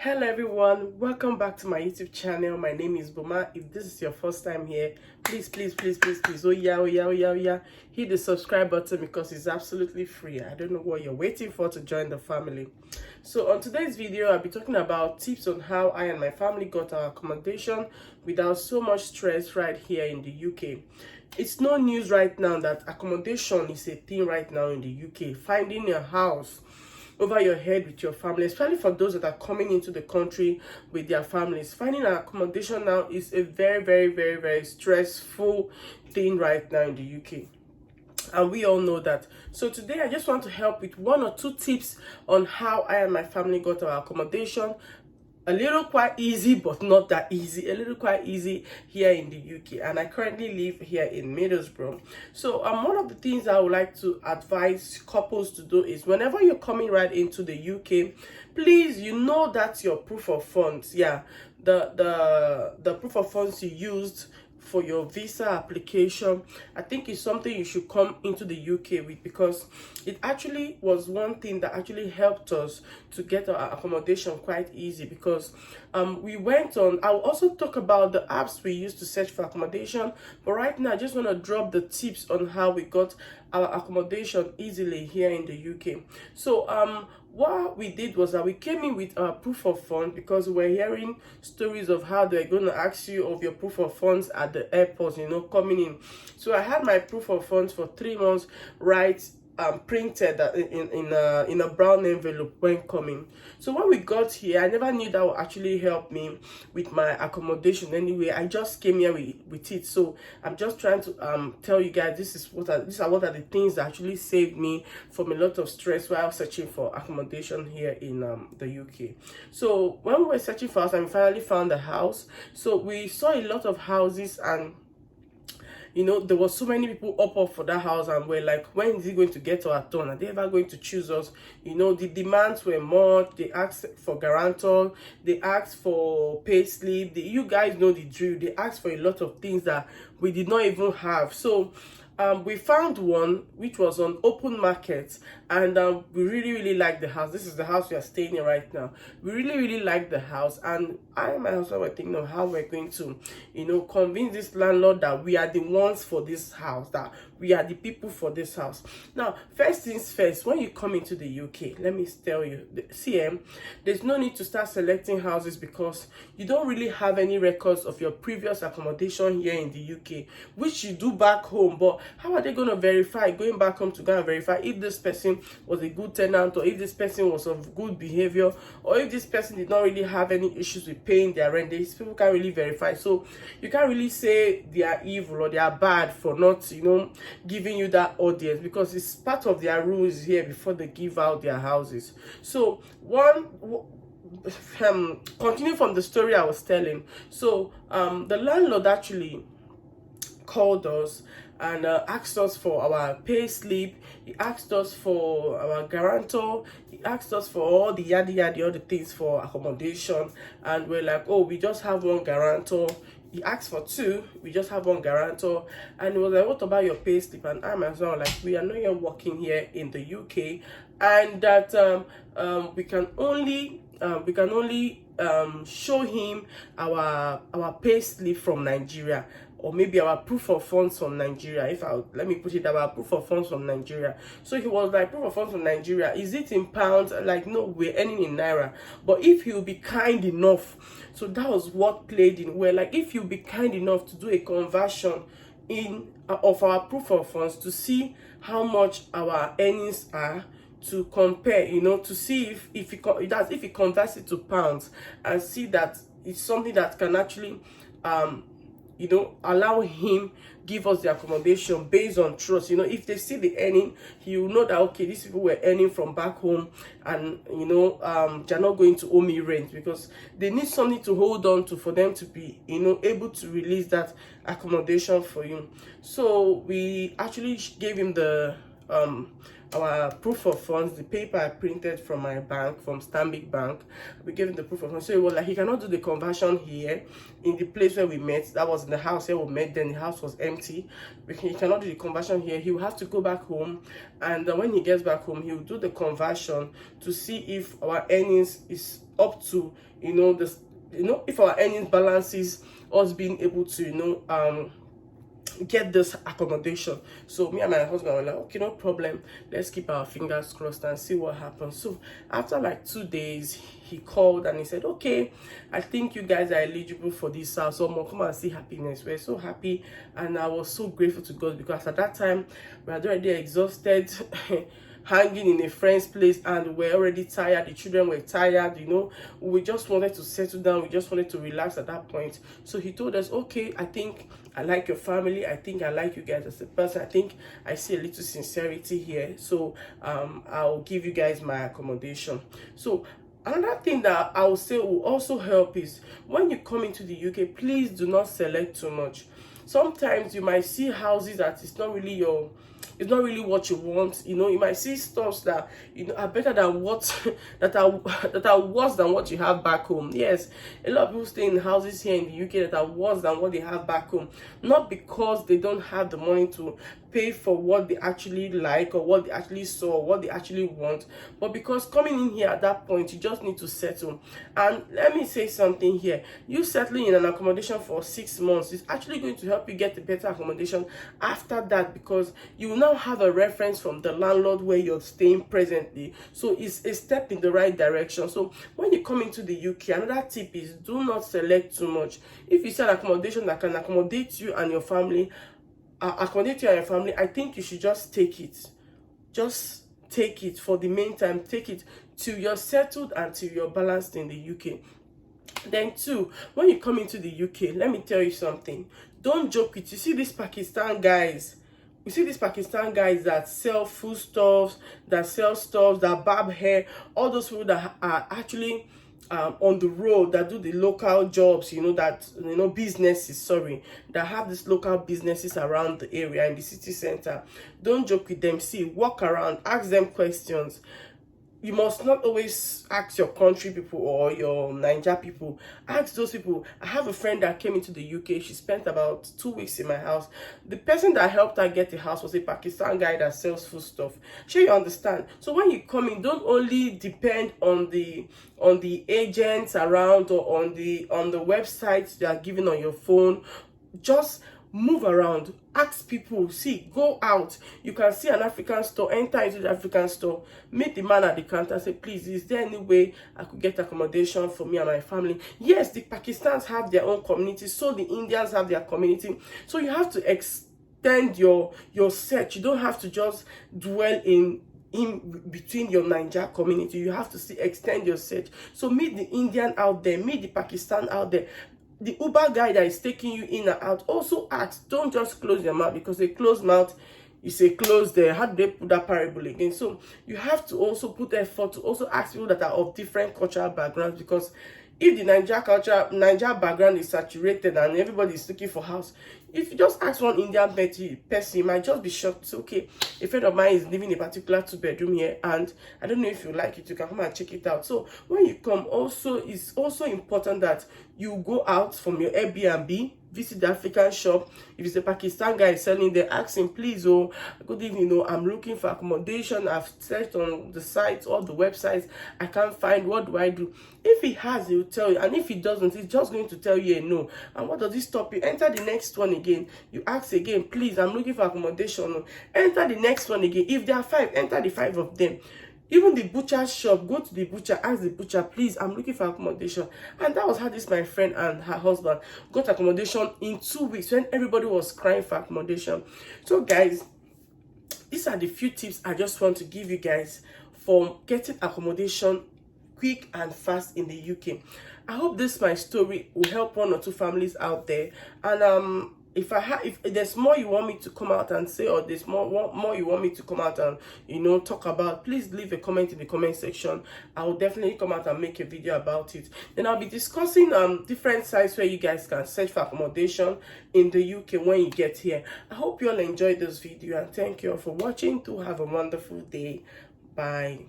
Hello everyone, welcome back to my YouTube channel. My name is Boma. If this is your first time here, please oh yeah, hit the subscribe button because it's absolutely free. I don't know what you're waiting for to join the family. So on today's video, I'll be talking about tips on how I and my family got our accommodation without so much stress right here in the UK. It's no news right now that accommodation is a thing right now in the UK. Finding a house over your head with your family, especially for those that are coming into the country with their families. Finding an accommodation now is a very stressful thing right now in the UK. And we all know that. So today I just want to help with one or two tips on how I and my family got our accommodation. A little quite easy, but not that easy. A little quite easy here in the UK, and I currently live here in Middlesbrough. So one of the things I would like to advise couples to do is whenever you're coming right into the UK, please, you know that's your proof of funds. Yeah, the proof of funds you used for your visa application, I think is something you should come into the UK with, because it actually was one thing that actually helped us to get our accommodation quite easy. Because we went on, I'll also talk about the apps we used to search for accommodation, but right now I just want to drop the tips on how we got our accommodation easily here in the UK. So what we did was that we came in with our proof of funds, because we're hearing stories of how they're going to ask you of your proof of funds at the airport, you know, coming in. So I had my proof of funds for 3 months, right, printed in a brown envelope when coming. So when we got here, I never knew that would actually help me with my accommodation anyway. I just came here with it. So I'm just trying to tell you guys, these are what are the things that actually saved me from a lot of stress while searching for accommodation here in the UK. So when we were searching for house, and we finally found a house. So we saw a lot of houses, and you know, there was so many people up for that house, and we're like, when is it going to get to our turn? Are they ever going to choose us? You know, the demands were more. They asked for guarantor, they asked for pay slip. You guys know the drill. They asked for a lot of things that we did not even have. So we found one which was on open market, and we really liked the house. This is the house we are staying in right now. We really liked the house, and I and my husband were thinking of how we're going to, you know, convince this landlord that we are the ones for this house, that we are the people for this house. Now, first things first, when you come into the UK, let me tell you, there's no need to start selecting houses because you don't really have any records of your previous accommodation here in the UK, which you do back home. But how are they going to verify, going back home to go and verify if this person was a good tenant, or if this person was of good behavior, or if this person did not really have any issues with paying their rent? These people can't really verify. So you can't really say they are evil or they are bad for not, you know, giving you that audience, because it's part of their rules here before they give out their houses. So continue from the story I was telling. So the landlord actually called us and asked us for our pay slip. He asked us for our guarantor. He asked us for all the all the things for accommodation, and we're like, oh, we just have one guarantor. He asked for 2, we just have one guarantor. And he was like, what about your pay slip? And I myself, like, we are not yet working here in the UK, and that we can only show him our pay slip from Nigeria, or maybe our proof of funds from Nigeria. Let me put it, our proof of funds from Nigeria. So he was like, proof of funds from Nigeria, is it in pounds? Like, no, we're earning in naira. But if he'll be kind enough, so that was what played in. We're like, if you'll be kind enough to do a conversion in of our proof of funds to see how much our earnings are, to compare, you know, to see if he converts it to pounds, and see that it's something that can actually you know, allow him give us the accommodation based on trust. You know, if they see the earning, he will know that, okay, these people were earning from back home, and you know, they're not going to owe me rent, because they need something to hold on to for them to be, you know, able to release that accommodation for you. So we actually gave him the our proof of funds, the paper I printed from my bank, from Stanbic Bank. We gave him the proof of funds. So he was like, he cannot do the conversion here in the place where we met. That was in the house where we met. Then the house was empty. He cannot do the conversion here. He will have to go back home, and when he gets back home, he will do the conversion to see if our earnings is up to, this, if our earnings balances us being able to, get this accommodation. So me and my husband were like, okay, no problem, let's keep our fingers crossed and see what happens. So after like 2 days, he called and he said, okay, I think you guys are eligible for this house, so come and see happiness. We're so happy, and I was so grateful to God, because at that time we had already exhausted hanging in a friend's place, and we're already tired. The children were tired, we just wanted to settle down, we just wanted to relax at that point. So he told us, okay, I think I like your family, I think I like you guys as a person, I think I see a little sincerity here, so I'll give you guys my accommodation. So another thing that I would say will also help is, when you come into the UK, please do not select too much. Sometimes you might see houses that it's not really what you want. You might see stuffs that are better than what that are worse than what you have back home. Yes, a lot of people stay in houses here in the UK that are worse than what they have back home, not because they don't have the money to pay for what they actually like, or what they actually saw, or what they actually want, but because coming in here at that point, you just need to settle. And let me say something here, you settling in an accommodation for 6 months is actually going to help you get a better accommodation after that, because you will now have a reference from the landlord where you're staying presently. So it's a step in the right direction. So when you come into the UK, another tip is, do not select too much. If you see an accommodation that can accommodate you and your family, I think you should just take it. Just take it for the meantime. Take it till you're settled and till you're balanced in the UK. Then two, when you come into the UK, let me tell you something. Don't joke with, you see these Pakistan guys. You see these Pakistan guys that sell foodstuffs, that sell stuff, that barb hair, all those people that are actually on the road, that do the local jobs, businesses, that have these local businesses around the area in the city center. Don't joke with them. See, walk around, ask them questions. You must not always ask your country people or your Niger people. Ask those people. I have a friend that came into the UK. She spent about 2 weeks in my house. The person that helped her get a house was a Pakistan guy that sells food stuff. Sure, you understand? So when you come in, don't only depend on the agents around, or on the websites they are giving on your phone. Just move around, ask people. See, go out. You can see an African store, enter into the African store, meet the man at the counter, say, please, is there any way I could get accommodation for me and my family? Yes, the Pakistans have their own community, so the Indians have their community. So you have to extend your search. You don't have to just dwell in between your Niger community. You have to extend your search. So meet the Indian out there, meet the Pakistan out there. The Uber guy that is taking you in and out, also ask. Don't just close your mouth, because a closed mouth is a closed there. How do they put that parable again? So you have to also put effort to also ask people that are of different cultural backgrounds, because if the Niger background is saturated and everybody is looking for house, if you just ask one Indian person, you might just be shocked. It's okay, a friend of mine is living a particular 2-bedroom here, and I don't know if you like it, you can come and check it out. So when you come, it's also important that you go out from your Airbnb, visit the African shop. If it's a Pakistan guy selling there, ask him, please, oh, good evening, I'm looking for accommodation. I've searched on the sites, all the websites, I can't find. What do I do? If he has, he'll tell you, and if he doesn't, he's just going to tell you a no. And what does it stop you? Enter the next one again. You ask again, please, I'm looking for accommodation. Enter the next one again. If there are 5, enter the 5 of them. Even the butcher's shop, go to the butcher, ask the butcher, please, I'm looking for accommodation. And that was how my friend and her husband got accommodation in 2 weeks, when everybody was crying for accommodation. So guys, these are the few tips I just want to give you guys for getting accommodation quick and fast in the UK. I hope my story will help 1 or 2 families out there. And if there's more you want me to come out and say, or there's more you want me to come out and, you know, talk about, please leave a comment in the comment section. I will definitely come out and make a video about it. Then I'll be discussing different sites where you guys can search for accommodation in the UK when you get here. I hope you all enjoyed this video, and thank you all for watching. Do have a wonderful day. Bye.